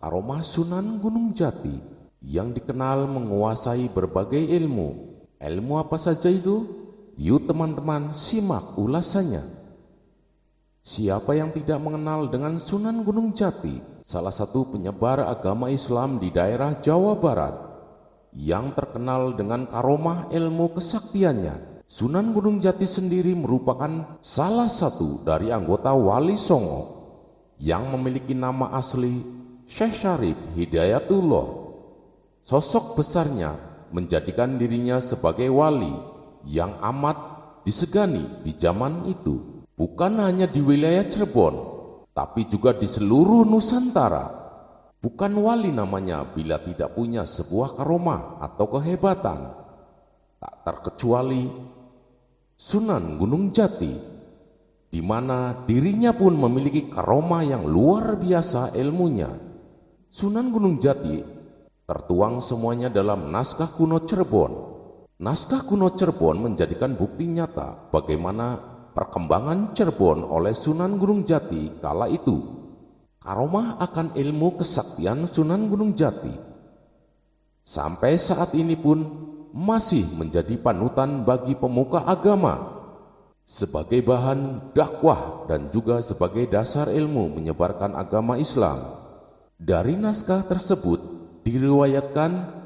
Karomah Sunan Gunung Jati yang dikenal menguasai berbagai ilmu. Ilmu apa saja itu? Yuk teman-teman simak ulasannya. Siapa yang tidak mengenal dengan Sunan Gunung Jati, salah satu penyebar agama Islam di daerah Jawa Barat, yang terkenal dengan karomah ilmu kesaktiannya. Sunan Gunung Jati sendiri merupakan salah satu dari anggota Wali Songo yang memiliki nama asli Syekh Syarif Hidayatullah. Sosok besarnya menjadikan dirinya sebagai wali yang amat disegani di zaman itu, bukan hanya di wilayah Cirebon, tapi juga di seluruh Nusantara. Bukan wali namanya bila tidak punya sebuah karomah atau kehebatan. Tak terkecuali Sunan Gunung Jati, di mana dirinya pun memiliki karomah yang luar biasa ilmunya. Sunan Gunung Jati tertuang semuanya dalam naskah kuno Cirebon. Naskah kuno Cirebon menjadikan bukti nyata bagaimana perkembangan Cirebon oleh Sunan Gunung Jati kala itu. Karomah akan ilmu kesaktian Sunan Gunung Jati sampai saat ini pun masih menjadi panutan bagi pemuka agama sebagai bahan dakwah dan juga sebagai dasar ilmu menyebarkan agama Islam. Dari naskah tersebut diriwayatkan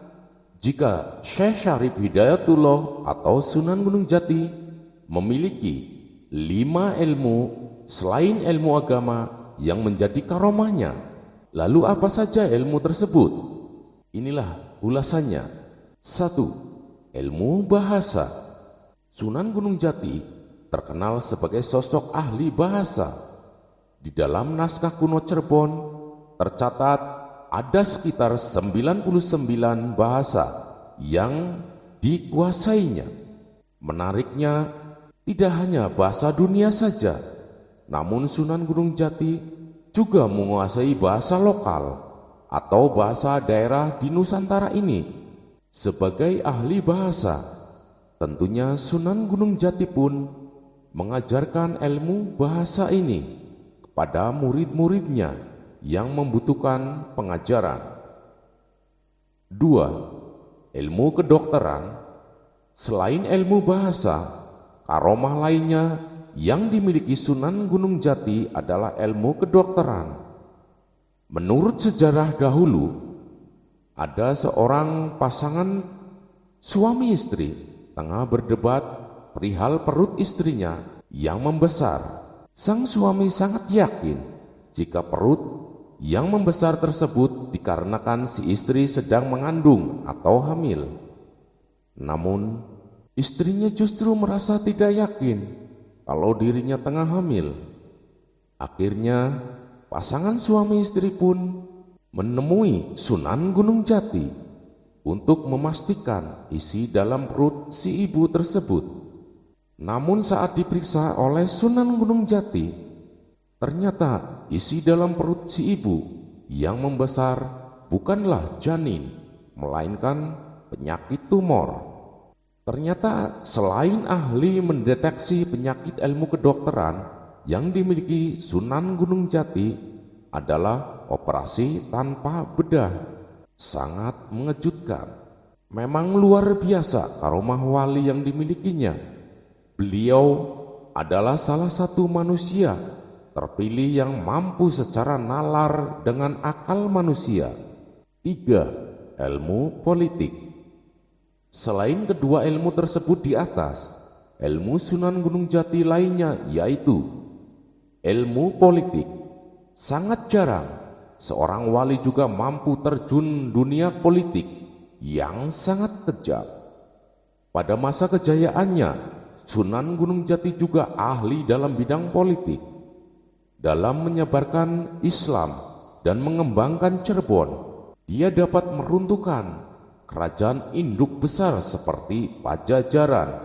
jika Syekh Syarif Hidayatullah atau Sunan Gunung Jati memiliki 5 ilmu selain ilmu agama yang menjadi karomahnya. Lalu apa saja ilmu tersebut? Inilah ulasannya. 1. Ilmu bahasa. Sunan Gunung Jati terkenal sebagai sosok ahli bahasa. Di dalam naskah kuno Cirebon tercatat ada sekitar 99 bahasa yang dikuasainya. Menariknya, tidak hanya bahasa dunia saja, namun Sunan Gunung Jati juga menguasai bahasa lokal atau bahasa daerah di Nusantara ini. Sebagai ahli bahasa, tentunya Sunan Gunung Jati pun mengajarkan ilmu bahasa ini kepada murid-muridnya yang membutuhkan pengajaran. 2. Ilmu kedokteran. Selain ilmu bahasa, karomah lainnya yang dimiliki Sunan Gunung Jati adalah ilmu kedokteran. Menurut sejarah dahulu, ada seorang pasangan suami istri tengah berdebat perihal perut istrinya yang membesar. Sang suami sangat yakin jika perut yang membesar tersebut dikarenakan si istri sedang mengandung atau hamil. Namun, istrinya justru merasa tidak yakin kalau dirinya tengah hamil. Akhirnya, pasangan suami istri pun menemui Sunan Gunung Jati untuk memastikan isi dalam perut si ibu tersebut. Namun saat diperiksa oleh Sunan Gunung Jati, ternyata isi dalam perut si ibu yang membesar bukanlah janin, melainkan penyakit tumor. Ternyata selain ahli mendeteksi penyakit, ilmu kedokteran yang dimiliki Sunan Gunung Jati adalah operasi tanpa bedah. Sangat mengejutkan. Memang luar biasa karomah wali yang dimilikinya. Beliau adalah salah satu manusia terpilih yang mampu secara nalar dengan akal manusia. 3. Ilmu politik. Selain kedua ilmu tersebut di atas, ilmu Sunan Gunung Jati lainnya yaitu ilmu politik. Sangat jarang seorang wali juga mampu terjun dunia politik yang sangat kejam. Pada masa kejayaannya, Sunan Gunung Jati juga ahli dalam bidang politik. Dalam menyebarkan Islam dan mengembangkan Cirebon, dia dapat meruntuhkan kerajaan induk besar seperti Pajajaran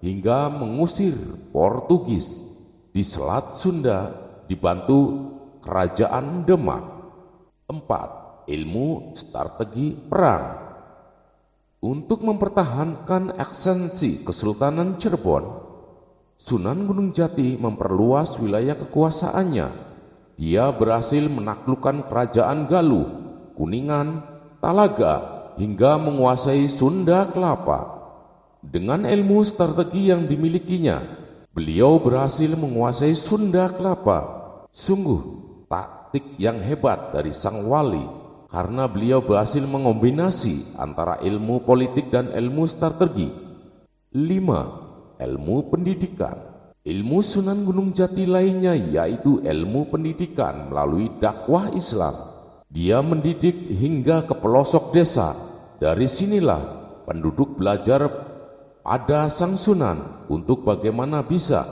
hingga mengusir Portugis di Selat Sunda dibantu Kerajaan Demak. 4. Ilmu strategi perang. Untuk mempertahankan esensi Kesultanan Cirebon, Sunan Gunung Jati memperluas wilayah kekuasaannya. Dia berhasil menaklukkan kerajaan Galuh Kuningan, Talaga, hingga menguasai Sunda Kelapa. Dengan ilmu strategi yang dimilikinya, beliau berhasil menguasai Sunda Kelapa. Sungguh taktik yang hebat dari sang wali, karena beliau berhasil mengombinasi antara ilmu politik dan ilmu strategi. 5. Ilmu pendidikan. Ilmu Sunan Gunung Jati lainnya yaitu ilmu pendidikan melalui dakwah Islam. Dia mendidik hingga ke pelosok desa. Dari sinilah penduduk belajar pada sang Sunan untuk bagaimana bisa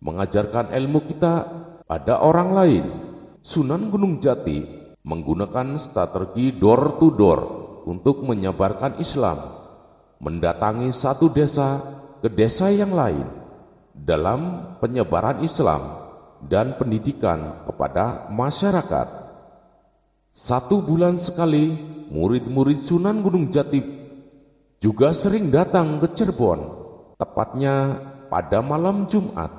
mengajarkan ilmu kita pada orang lain. Sunan Gunung Jati menggunakan strategi door to door untuk menyebarkan Islam, mendatangi satu desa ke desa yang lain dalam penyebaran Islam dan pendidikan kepada masyarakat. 1 bulan sekali, murid-murid Sunan Gunung Jati juga sering datang ke Cirebon, tepatnya pada malam Jumat,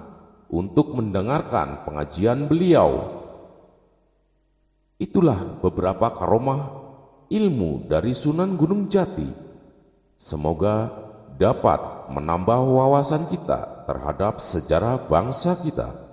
untuk mendengarkan pengajian beliau. Itulah beberapa karomah ilmu dari Sunan Gunung Jati. Semoga dapat menambah wawasan kita terhadap sejarah bangsa kita.